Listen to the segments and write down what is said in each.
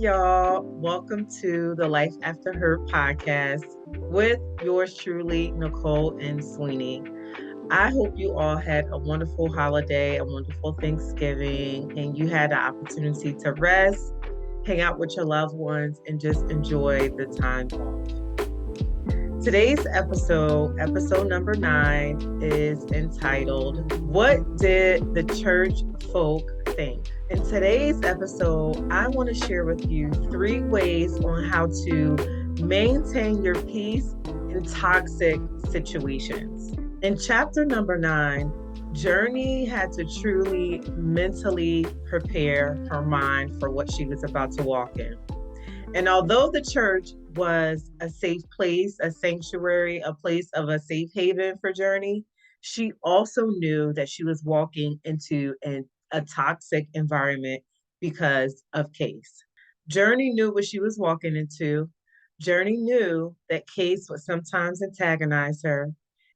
y'all. Welcome to the Life After Her podcast with yours truly, Nicole and Sweeney. I hope you all had a wonderful holiday, a wonderful Thanksgiving, and you had the opportunity to rest, hang out with your loved ones, and just enjoy the time off. Today's episode number 9, is entitled, What Did the Church Folk Think? In today's episode, I want to share with you 3 ways on how to maintain your peace in toxic situations. In chapter number 9, Journee had to truly mentally prepare her mind for what she was about to walk in. And although the church was a safe place, a sanctuary, a place of a safe haven for Journee, she also knew that she was walking into a toxic environment because of Case. Journee knew what she was walking into. Journee knew that Case would sometimes antagonize her.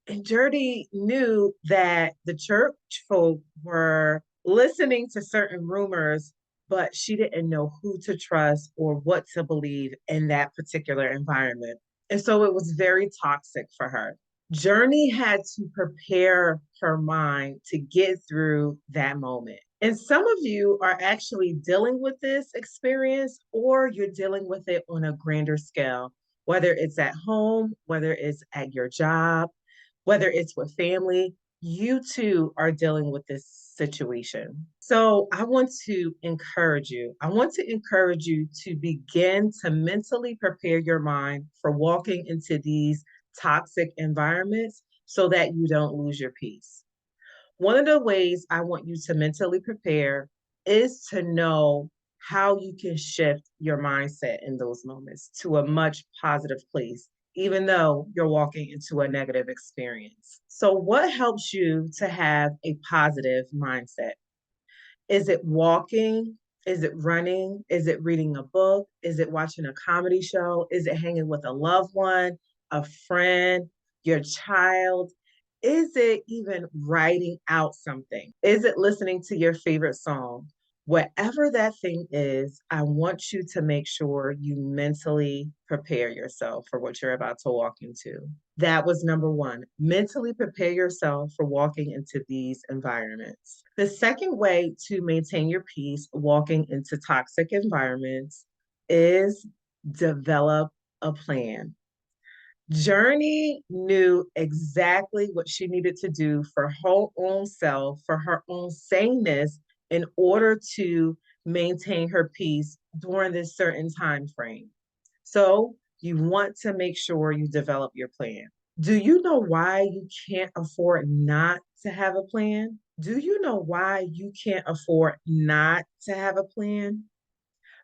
And Journee knew that the church folk were listening to certain rumors, but she didn't know who to trust or what to believe in that particular environment. And so it was very toxic for her. Journee had to prepare her mind to get through that moment. And some of you are actually dealing with this experience, or you're dealing with it on a grander scale, whether it's at home, whether it's at your job, whether it's with family. You too are dealing with this situation. So I want to encourage you. I want to encourage you to begin to mentally prepare your mind for walking into these toxic environments so that you don't lose your peace. One of the ways I want you to mentally prepare is to know how you can shift your mindset in those moments to a much positive place, even though you're walking into a negative experience. So, what helps you to have a positive mindset? Is it walking? Is it running? Is it reading a book? Is it watching a comedy show? Is it hanging with a loved one, a friend, your child? Is it even writing out something? Is it listening to your favorite song? Whatever that thing is, I want you to make sure you mentally prepare yourself for what you're about to walk into. That was number 1. Mentally prepare yourself for walking into these environments. The second way to maintain your peace walking into toxic environments is develop a plan. Journee knew exactly what she needed to do for her own self, for her own saneness, in order to maintain her peace during this certain time frame. So you want to make sure you develop your plan. Do you know why you can't afford not to have a plan? Do you know why you can't afford not to have a plan?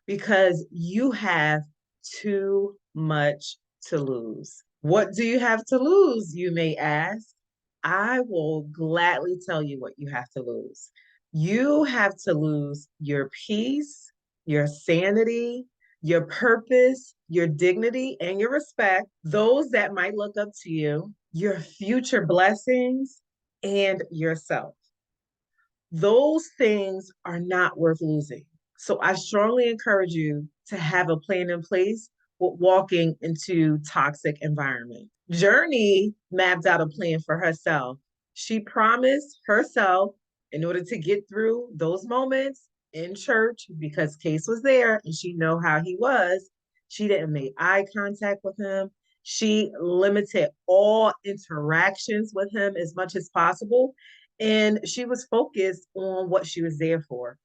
Because you have too much to lose. What do you have to lose, you may ask? I will gladly tell you what you have to lose. You have to lose your peace, your sanity, your purpose, your dignity, and your respect, those that might look up to you, your future blessings, and yourself. Those things are not worth losing. So I strongly encourage you to have a plan in place with walking into toxic environments. Journee mapped out a plan for herself. She promised herself, in order to get through those moments in church, because Case was there and she know how he was, she didn't make eye contact with him. She limited all interactions with him as much as possible. And she was focused on what she was there for,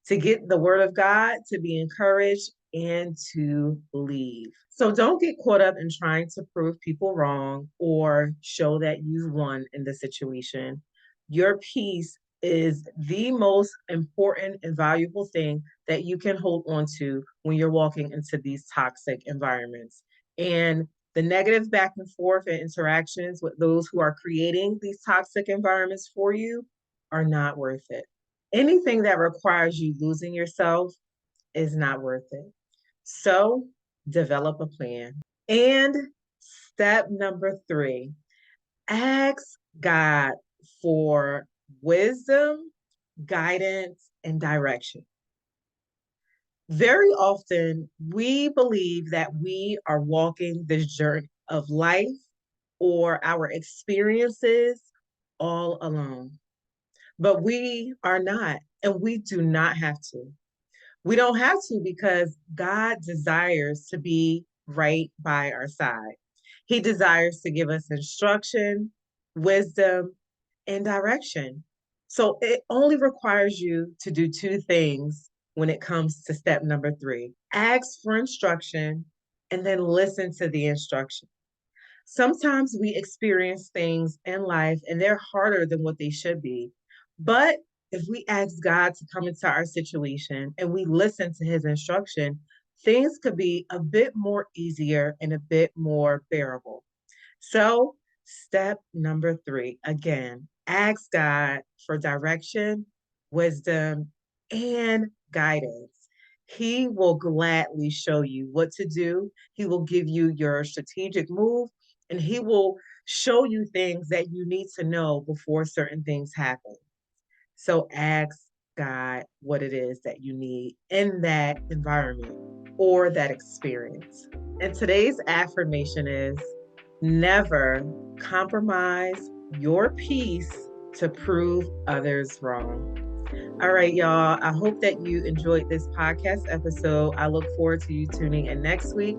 to get the word of God, to be encouraged, and to leave. So don't get caught up in trying to prove people wrong or show that you've won in the situation. Your peace is the most important and valuable thing that you can hold on to when you're walking into these toxic environments. And the negative back and forth and interactions with those who are creating these toxic environments for you are not worth it. Anything that requires you losing yourself is not worth it. So develop a plan. And step number 3, ask God for wisdom, guidance, and direction. Very often, we believe that we are walking this journey of life or our experiences all alone, but we are not, and we do not have to. We don't have to because God desires to be right by our side. He desires to give us instruction, wisdom, and direction. So it only requires you to do two things when it comes to step number three: ask for instruction and then listen to the instruction. Sometimes we experience things in life and they're harder than what they should be. But if we ask God to come into our situation and we listen to his instruction, things could be a bit more easier and a bit more bearable. So, step number three, again, ask God for direction, wisdom, and guidance. He will gladly show you what to do. He will give you your strategic move, and he will show you things that you need to know before certain things happen. So ask God what it is that you need in that environment or that experience. And today's affirmation is never compromise your peace to prove others wrong. All right, y'all. I hope that you enjoyed this podcast episode. I look forward to you tuning in next week.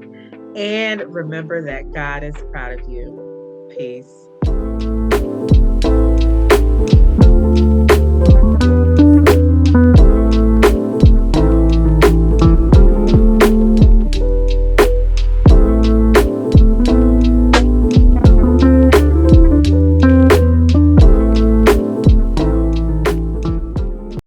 And remember that God is proud of you. Peace.